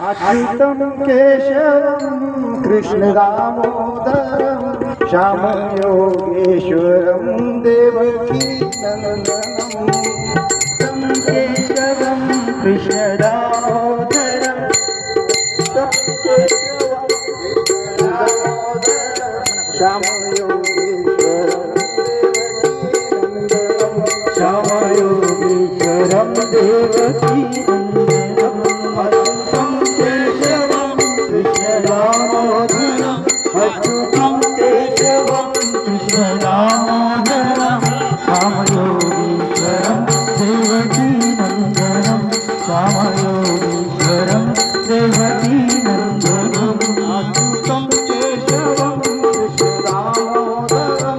अच्युतं केशवं कृष्णदामोदरं श्यामयोगेश्वरं देवकीनन्दनं तं केशवं कृष्णदामोदरं तं केशवं कृष्णदामोदरं श्यामयोगेश्वरं देवकीनन्दनं श्यामयोगेश्वरं देवकीनन्दनं अच्युतं केशवं कृष्णदामोदरं श्यामयोगीश्वरं देवकीनन्दनं श्यामयोगीश्वरं देवकीनन्दनं अच्युतं केशवं कृष्णदामोदरं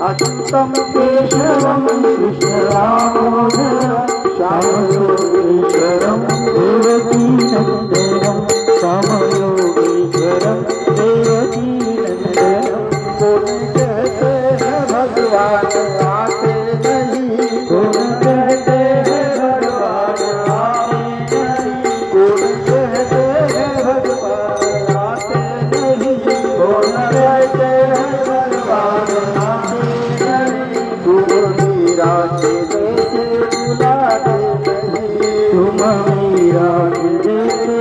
अच्युतं केशवं कृष्णदामोदरं श्यामयोगीश्वरं देवकीनन्दनं श्यामयोगीश्वरं भगवान आते नहीं, कौन कहते हैं भगवान आते नहीं, कौन कहते हैं भगवान आते नहीं, कौन कहते हैं भगवान आते नहीं, तुम मीरा के जैसे बुलाते नहीं, तुम मीरा के जैसे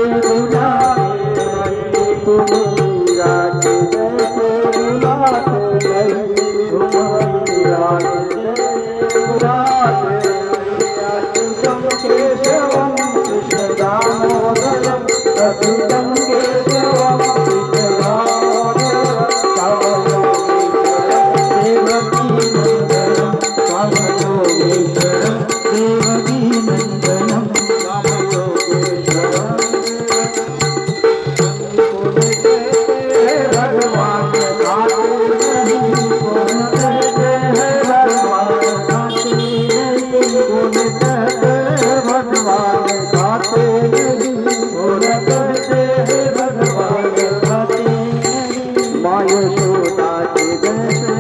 बुलाते नहीं, तुम मीरा के जैसे बुलाते नहीं, अच्युतं केशवं कृष्णदामोदरं अच्युतं केशवं कृष्णदामोदरं श्यामयोगीश्वरं देवकीनन्दनं श्यामयोगीश्वरं भगवान आते नहीं, कौन कहते हैं भगवान आते नहीं, कौन कहते हैं भगवान आते नहीं, कौन कहते हैं भगवान आते नहीं, माँ यशोदा के जैसे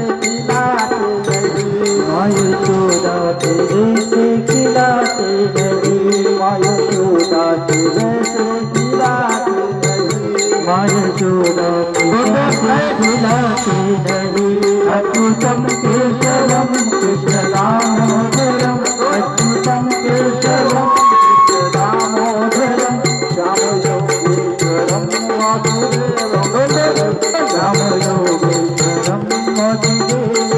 खिलाते नहीं, माँ यशोदा के जैसे खिलाते नहीं, माँ यशोदा के जैसे खिलाते नहीं, माँ यशोदा के जैसे खिलाते नहीं, अच्युतं केशवं कृष्णदामोदरं अच्युतं केशवं कृष्णदामोदरं श्यामयोगेश्वरं वासुदेवं श्यामयोगेश्वरं वासुदेवं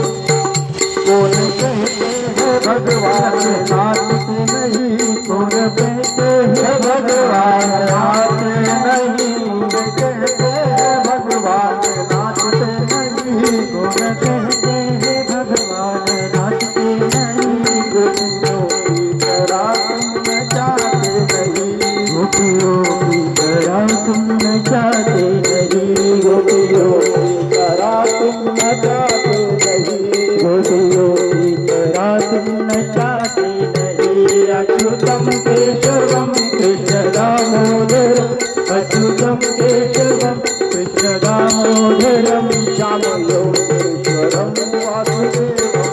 कौन कहते हैं भगवान नाचते नहीं, कौन कहते हैं भगवान नाचते नहीं, कौन कहते हैं भगवान नाचते नहीं, कौन कहते हैं भगवान नाचते नहीं, गोपियों की तरह तुम नचाते नहीं, गोपियों की तरह तुम नचाते नहीं, गोपियों की तरह तुम नचाते नहीं, गोपियों की तरह तुम नचाते नहीं, अच्युतं केशवं कृष्णदामोदरं अच्युतं केशवं कृष्णदामोदरं श्यामयोगेश्वरं वासुदेवं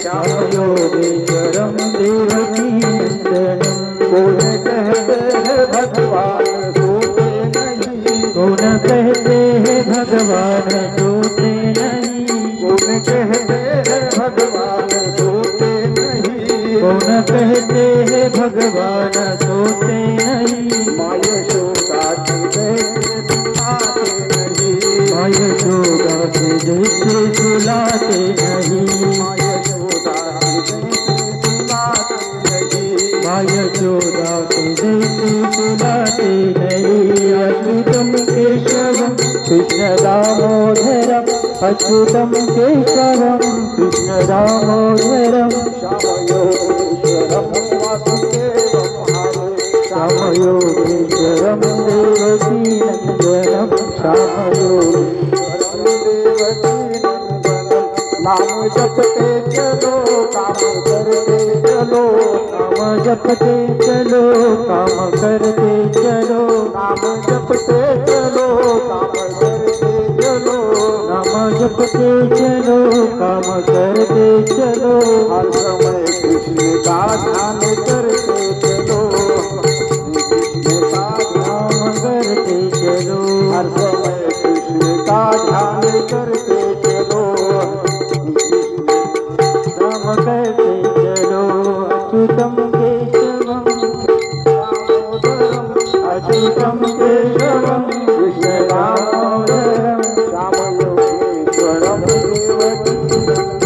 श्यामयोगेश्वरं देवकीनन्दनं कौन कहते हैं भगवान सोते नहीं, कौन कहते हैं भगवान सोते नहीं, कौन कहते हैं भगवान सोते नहीं, कौन कहते हैं भगवान सोते नहीं, माँ यशोदा के जैसे सुलाते नहीं, माँ यशोदा के जैसे सुलाते नहीं, माँ यशोदा के जैसे सुलाते नहीं, माँ यशोदा के जैसे सुलाते नहीं, अच्युतं केशवं कृष्णदामोदरं अच्युतं केशवं कृष्णदामोदरं श्यामयोगेश्वरं वासुदेवं श्यामयोगेश्वरं देवकीनन्दनं श्यामयोगेश्वरं देवकीनन्दनं नाम जपते चलो काम करते चलो, नाम जपते चलो काम करते चलो, नाम जपते चलो काम करते चलो, नाम जपते चलो काम करते चलो, हर समय कृष्ण का ध्यान करते चलो, कृष्ण का ध्यान अच्युतं केशवं कृष्णदामोदरं श्यामयोगीश्वरं देवकीनन्दनं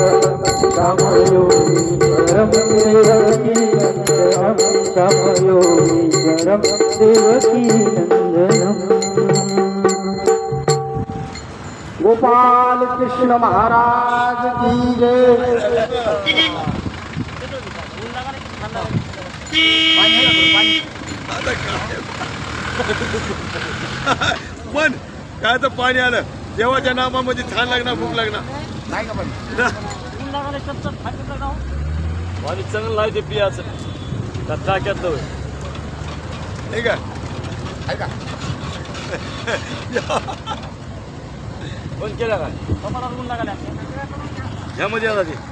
श्यामयोगीश्वरं देवकीनन्दनं श्यामयोगीश्वरं देवकीनन्दनम् गोपाल कृष्ण महाराज की जय पण काय तर पाणी आलं देवाच्या नामामध्ये छान लागणार भूक लागणार नाही का पाणी पाणी चांगलं लावते पियाचं त्यात टाक्यात नाही का ऐका बंद केला काय ह्यामध्ये आता ते